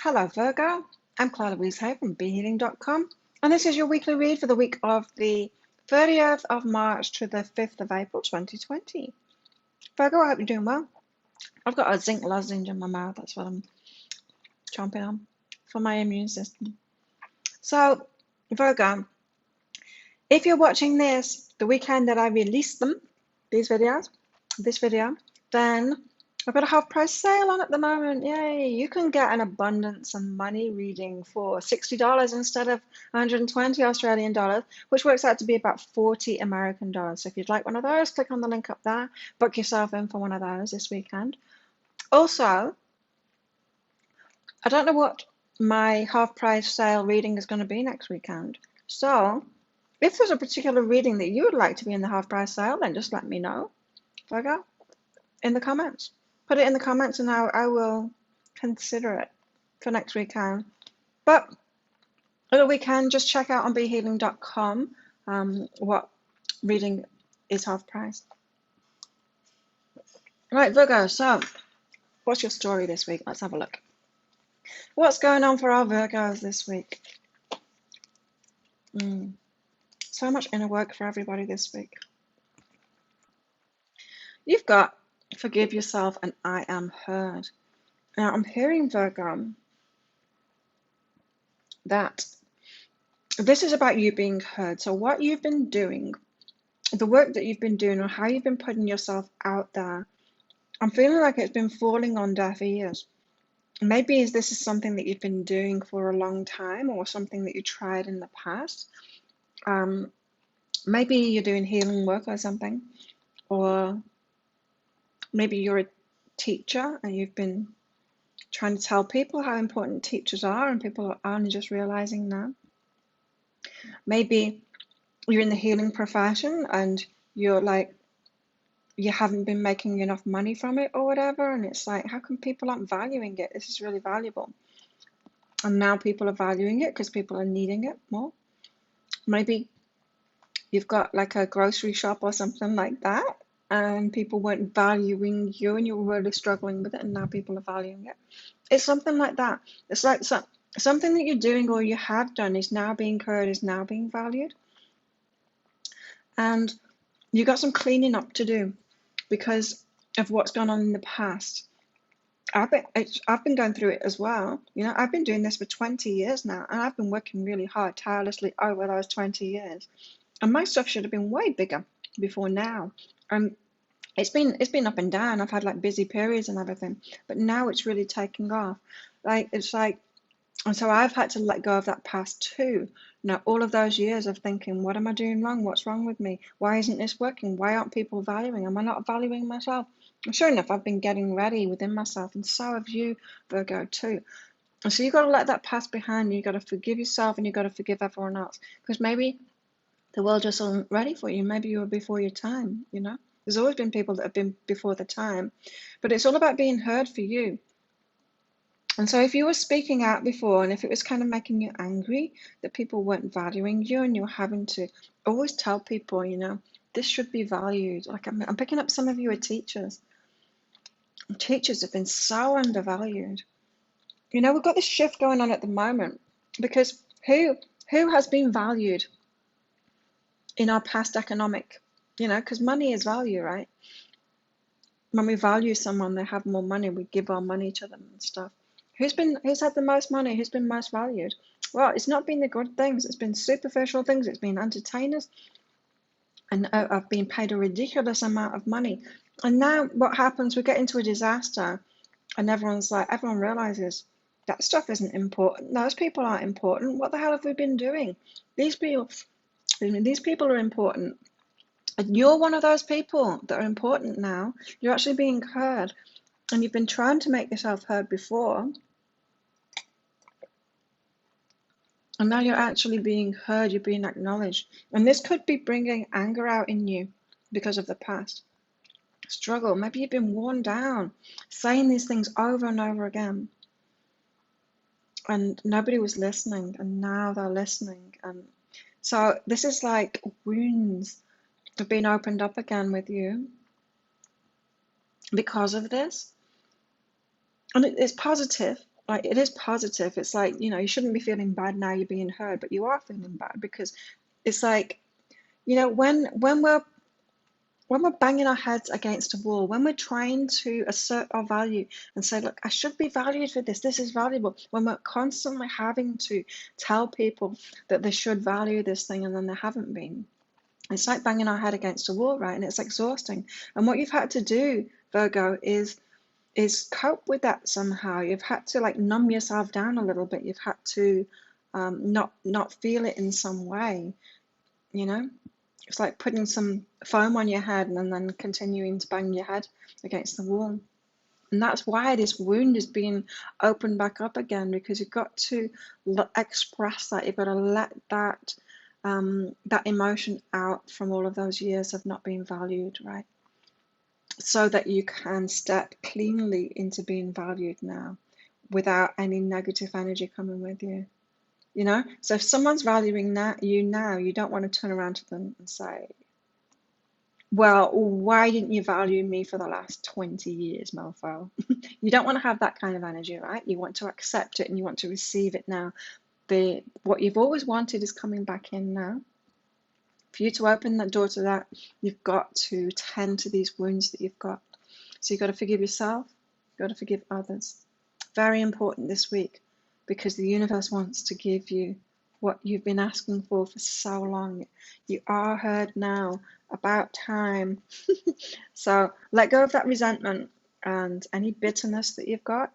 Hello Virgo, I'm Claire Louise Hay from BeHealing.com, and this is your weekly read for the week of the 30th of March to the 5th of April 2020. Virgo, I hope you're doing well. I've got a zinc lozenge in my mouth, that's what I'm chomping on for my immune system. So, Virgo, if you're watching this the weekend that I released this video, then I've got a half price sale on at the moment. Yay! You can get an abundance and money reading for $60 instead of 120 Australian dollars, which works out to be about 40 American dollars. So if you'd like one of those, click on the link up there, book yourself in for one of those this weekend. Also, I don't know what my half price sale reading is going to be next weekend. So if there's a particular reading that you would like to be in the half price sale, then just let me know, Virgo, in the comments. Put it in the comments and I will consider it for next weekend. But over the weekend, just check out on BeHealing.com what reading is half price. Right, Virgo, so what's your story this week? Let's have a look. What's going on for our Virgos this week? So much inner work for everybody this week. You've got forgive yourself and I am heard. Now I'm hearing, Virgo, that this is about you being heard. So what you've been doing, the work that you've been doing, or how you've been putting yourself out there, I'm feeling like it's been falling on deaf ears. Maybe this is something that you've been doing for a long time, or something that you tried in the past. Maybe you're doing healing work or something, or maybe you're a teacher and you've been trying to tell people how important teachers are, and people are only just realizing now. Maybe you're in the healing profession and you're like, you haven't been making enough money from it or whatever, and it's like, how come people aren't valuing it? This is really valuable. And now people are valuing it because people are needing it more. Maybe you've got like a grocery shop or something like that, and people weren't valuing you and you were really struggling with it, and now people are valuing it. It's something like that. It's like something that you're doing or you have done is now being heard, is now being valued. And you've got some cleaning up to do because of what's gone on in the past. I've been going through it as well. You know, I've been doing this for 20 years now, and I've been working really hard, tirelessly over those 20 years. And my stuff should have been way bigger before now. It's been up and down. I've had like busy periods and everything, but now it's really taking off. And so I've had to let go of that past too. Now, all of those years of thinking, what am I doing wrong? What's wrong with me? Why isn't this working? Why aren't people valuing? Am I not valuing myself? And sure enough, I've been getting ready within myself, and so have you, Virgo, too. And so you've got to let that past behind you. You've got to forgive yourself, and you've got to forgive everyone else. Because maybe the world just wasn't ready for you. Maybe you were before your time, you know? There's always been people that have been before the time. But it's all about being heard for you. And so if you were speaking out before, and if it was kind of making you angry that people weren't valuing you, and you're having to always tell people, you know, this should be valued. Like I'm picking up some of you are teachers. Teachers have been so undervalued. You know, we've got this shift going on at the moment because who has been valued in our past economic, you know, because money is value, right? When we value someone, they have more money, we give our money to them and stuff. Who's had the most money? Who's been most valued? Well, it's not been the good things. It's been superficial things. It's been entertainers, and I've been paid a ridiculous amount of money. And now what happens? We get into a disaster, and everyone realizes that stuff isn't important. Those people aren't important. What the hell have we been doing? These people are important. And you're one of those people that are important now. You're actually being heard. And you've been trying to make yourself heard before. And now you're actually being heard, you're being acknowledged. And this could be bringing anger out in you because of the past struggle. Maybe you've been worn down, saying these things over and over again. And nobody was listening, and now they're listening. And so this is like wounds have been opened up again with you because of this. And it's positive. like, it is positive. It's like, you shouldn't be feeling bad now you're being heard, but you are feeling bad because it's like, when we're banging our heads against a wall, when we're trying to assert our value and say, look, I should be valued for this, this is valuable, when we're constantly having to tell people that they should value this thing and then they haven't been, it's like banging our head against a wall, right? And it's exhausting. And what you've had to do, Virgo, is cope with that somehow. You've had to like numb yourself down a little bit. You've had to not feel it in some way, you know? It's like putting some foam on your head and then continuing to bang your head against the wall. And that's why this wound is being opened back up again, because you've got to express that. You've got to let that emotion out from all of those years of not being valued, right? So that you can step cleanly into being valued now without any negative energy coming with you. So if someone's valuing you now, you don't want to turn around to them and say, well, why didn't you value me for the last 20 years, mofo? You don't want to have that kind of energy, right? You want to accept it and you want to receive it now. What you've always wanted is coming back in now. For you to open that door to that, you've got to tend to these wounds that you've got. So you've got to forgive yourself, you've got to forgive others. Very important this week, because the universe wants to give you what you've been asking for so long. You are heard now, about time. So let go of that resentment and any bitterness that you've got,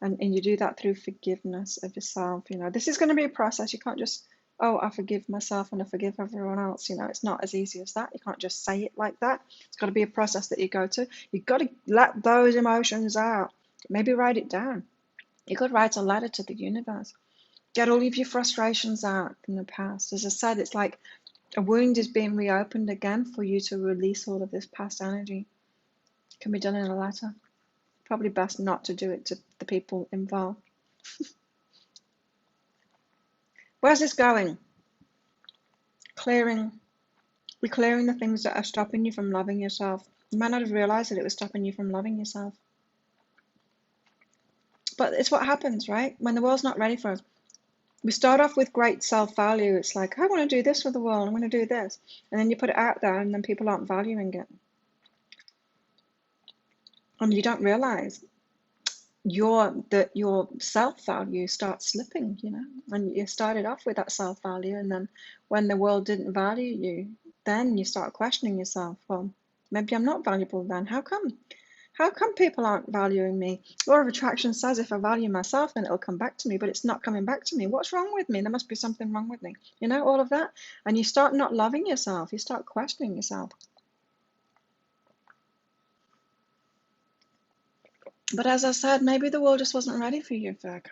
and you do that through forgiveness of yourself. This is going to be a process. You can't just, oh, I forgive myself and I forgive everyone else. It's not as easy as that. You can't just say it like that. It's got to be a process that you go to. You've got to let those emotions out. Maybe write it down. You could write a letter to the universe. Get all of your frustrations out from the past. As I said, it's like a wound is being reopened again for you to release all of this past energy. It can be done in a letter. Probably best not to do it to the people involved. Where's this going? We're clearing the things that are stopping you from loving yourself. You might not have realized that it was stopping you from loving yourself. But it's what happens, right? When the world's not ready for us. We start off with great self-value. It's like, I want to do this for the world. I'm going to do this. And then you put it out there and then people aren't valuing it. And you don't realize that your self-value starts slipping, and you started off with that self-value, and then when the world didn't value you, then you start questioning yourself. Well, maybe I'm not valuable then. How come people aren't valuing me? Law of attraction says if I value myself, then it'll come back to me, but it's not coming back to me. What's wrong with me? There must be something wrong with me. All of that. And you start not loving yourself. You start questioning yourself. But as I said, maybe the world just wasn't ready for you, Virgo.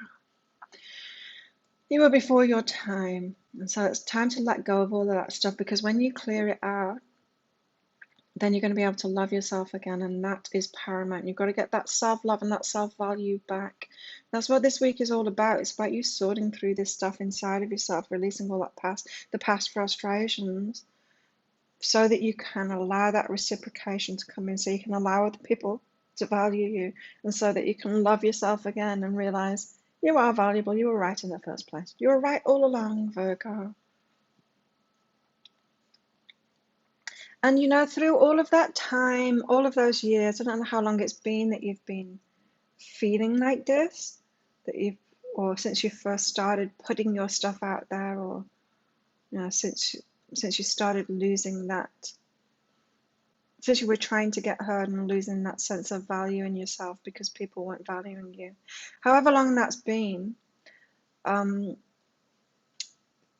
You were before your time. And so it's time to let go of all of that stuff, because when you clear it out, then you're going to be able to love yourself again, and that is paramount. You've got to get that self-love and that self-value back. That's what this week is all about. It's about you sorting through this stuff inside of yourself, releasing all that the past frustrations, so that you can allow that reciprocation to come in, so you can allow other people to value you, and so that you can love yourself again and realize you are valuable. You were right in the first place. You were right all along, Virgo. And through all of that time, all of those years, I don't know how long it's been that you've been feeling like this, or since you first started putting your stuff out there, or since you started losing that, since you were trying to get heard and losing that sense of value in yourself because people weren't valuing you. However long that's been,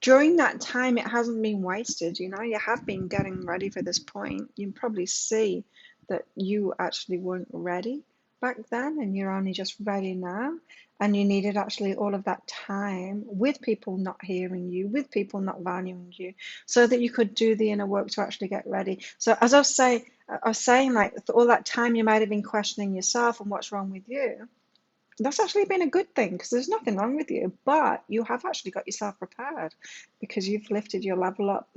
during that time, it hasn't been wasted. You have been getting ready for this point. You probably see that you actually weren't ready back then, and you're only just ready now. And you needed actually all of that time with people not hearing you, with people not valuing you, so that you could do the inner work to actually get ready. So as I was saying, like, all that time you might have been questioning yourself and what's wrong with you. That's actually been a good thing, because there's nothing wrong with you, but you have actually got yourself prepared, because you've lifted your level up,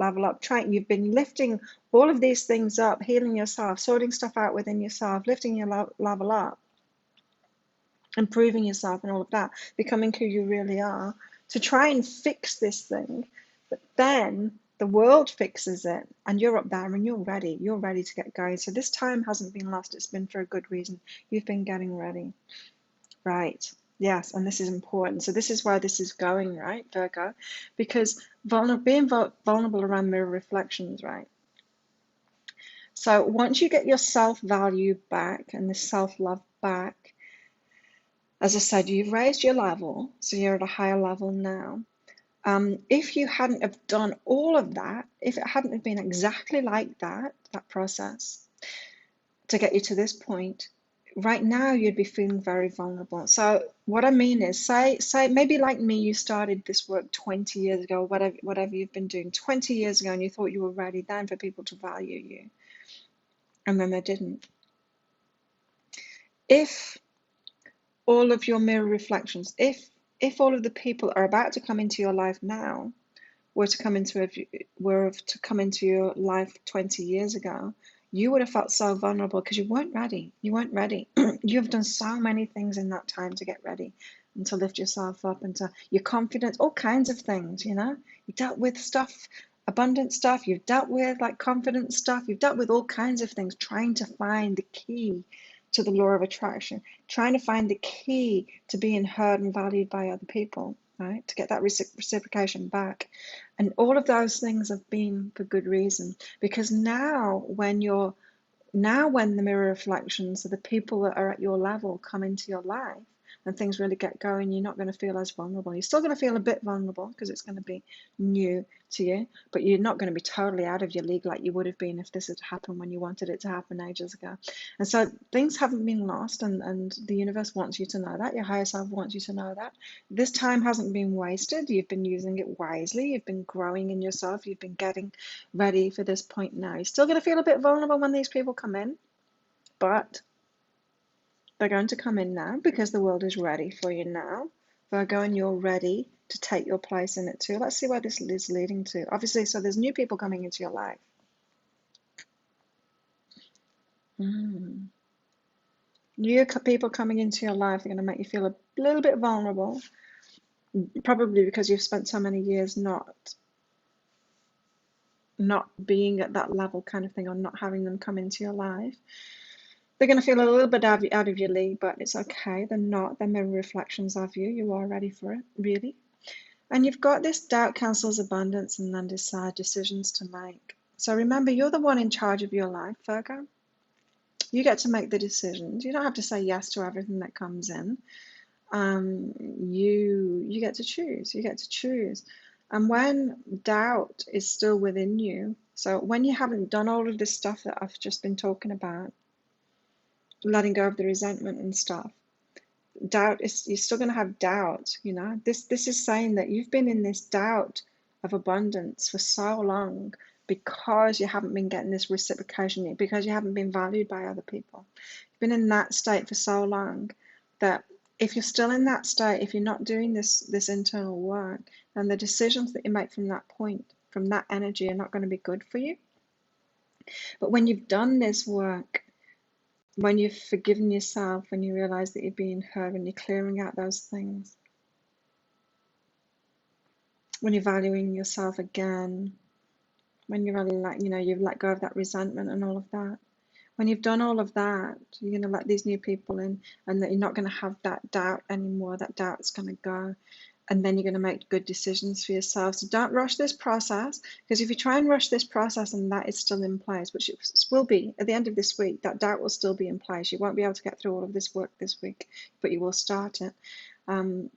you've been lifting all of these things up, healing yourself, sorting stuff out within yourself, lifting your level up. improving yourself and all of that, becoming who you really are, to try and fix this thing. But then the world fixes it and you're up there and you're ready to get going. So this time hasn't been lost, it's been for a good reason. You've been getting ready. Right. Yes, and this is important. So this is where this is going, right, Virgo? Because being vulnerable around mirror reflections, right? So once you get your self-value back and the self-love back, as I said, you've raised your level, so you're at a higher level now. If you hadn't have done all of that, if it hadn't have been exactly like that process to get you to this point, right now you'd be feeling very vulnerable. So what I mean is, say maybe like me, you started this work 20 years ago, whatever you've been doing 20 years ago, and you thought you were ready then for people to value you, and then they didn't. If all of your mirror reflections, if all of the people are about to come into your life now were to come into your life 20 years ago, you would have felt so vulnerable because you weren't ready. You weren't ready. You've done so many things in that time to get ready and to lift yourself up and to your confidence, all kinds of things, you know. You dealt with stuff, abundant stuff. You've dealt with like confidence stuff. You've dealt with all kinds of things, trying to find the key to the law of attraction, trying to find the key to being heard and valued by other people, right? To get that reciprocation back. And all of those things have been for good reason, because now when the mirror reflections of the people that are at your level come into your life and things really get going, you're not going to feel as vulnerable. You're still going to feel a bit vulnerable because it's going to be new to you, but you're not going to be totally out of your league like you would have been if this had happened when you wanted it to happen ages ago. And so things haven't been lost, and the universe wants you to know that. Your higher self wants you to know that. This time hasn't been wasted. You've been using it wisely. You've been growing in yourself. You've been getting ready for this point now. You're still going to feel a bit vulnerable when these people come in, but they're going to come in now because the world is ready for you now. Virgo, and you're ready to take your place in it too. Let's see where this is leading to. Obviously, so there's new people coming into your life. New people coming into your life are going to make you feel a little bit vulnerable, probably because you've spent so many years not being at that level kind of thing, or not having them come into your life. They're going to feel a little bit out of your league, but it's okay. They're not. They're mirror reflections of you. You are ready for it, really. And you've got this doubt cancels abundance and then decide decisions to make. So remember, you're the one in charge of your life, Virgo. You get to make the decisions. You don't have to say yes to everything that comes in. You get to choose. You get to choose. And when doubt is still within you, so when you haven't done all of this stuff that I've just been talking about, letting go of the resentment and stuff, doubt is, you're still going to have doubt, you know. This is saying that you've been in this doubt of abundance for so long because you haven't been getting this reciprocation, because you haven't been valued by other people. You've been in that state for so long that if you're still in that state, if you're not doing this internal work, then the decisions that you make from that point, from that energy, are not going to be good for you. But when you've done this work, when you've forgiven yourself, when you realize that you're being heard, when you're clearing out those things, when you're valuing yourself again, when you're really you've let go of that resentment and all of that. When you've done all of that, you're going to let these new people in, and that you're not going to have that doubt anymore. That doubt's going to go. And then you're going to make good decisions for yourself. So don't rush this process, because if you try and rush this process and that is still in place, which it will be at the end of this week, that doubt will still be in place. You won't be able to get through all of this work this week, but you will start it. Then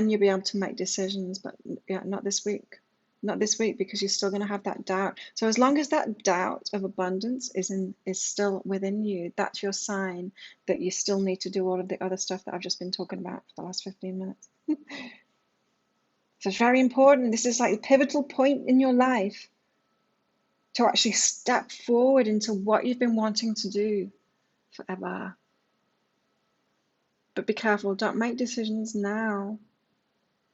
you'll be able to make decisions, but yeah, not this week. Not this week, because you're still going to have that doubt. So as long as that doubt of abundance is still within you, that's your sign that you still need to do all of the other stuff that I've just been talking about for the last 15 minutes. So it's very important. This is like the pivotal point in your life to actually step forward into what you've been wanting to do forever. But be careful, don't make decisions now.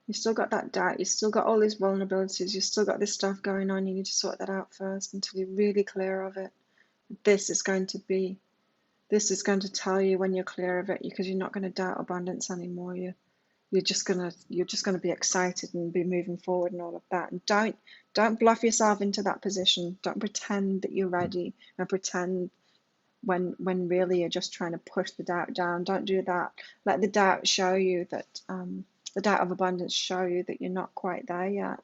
You've still got that doubt, you've still got all these vulnerabilities, you've still got this stuff going on. You need to sort that out first until you're really clear of it. This is going to be this is going to tell you when you're clear of it, because you're not going to doubt abundance anymore. You're just gonna be excited and be moving forward and all of that. And don't bluff yourself into that position. Don't pretend that you're ready and pretend when really you're just trying to push the doubt down. Don't do that. Let the doubt show you that the doubt of abundance show you that you're not quite there yet.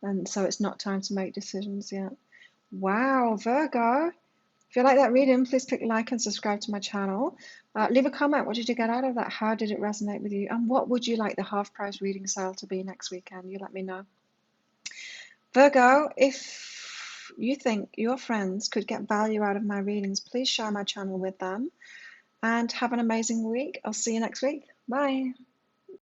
And so it's not time to make decisions yet. Wow, Virgo. If you like that reading, please click like and subscribe to my channel. Leave a comment. What did you get out of that? How did it resonate with you? And what would you like the half price reading sale to be next weekend? You let me know. Virgo, if you think your friends could get value out of my readings, please share my channel with them. And have an amazing week. I'll see you next week. Bye.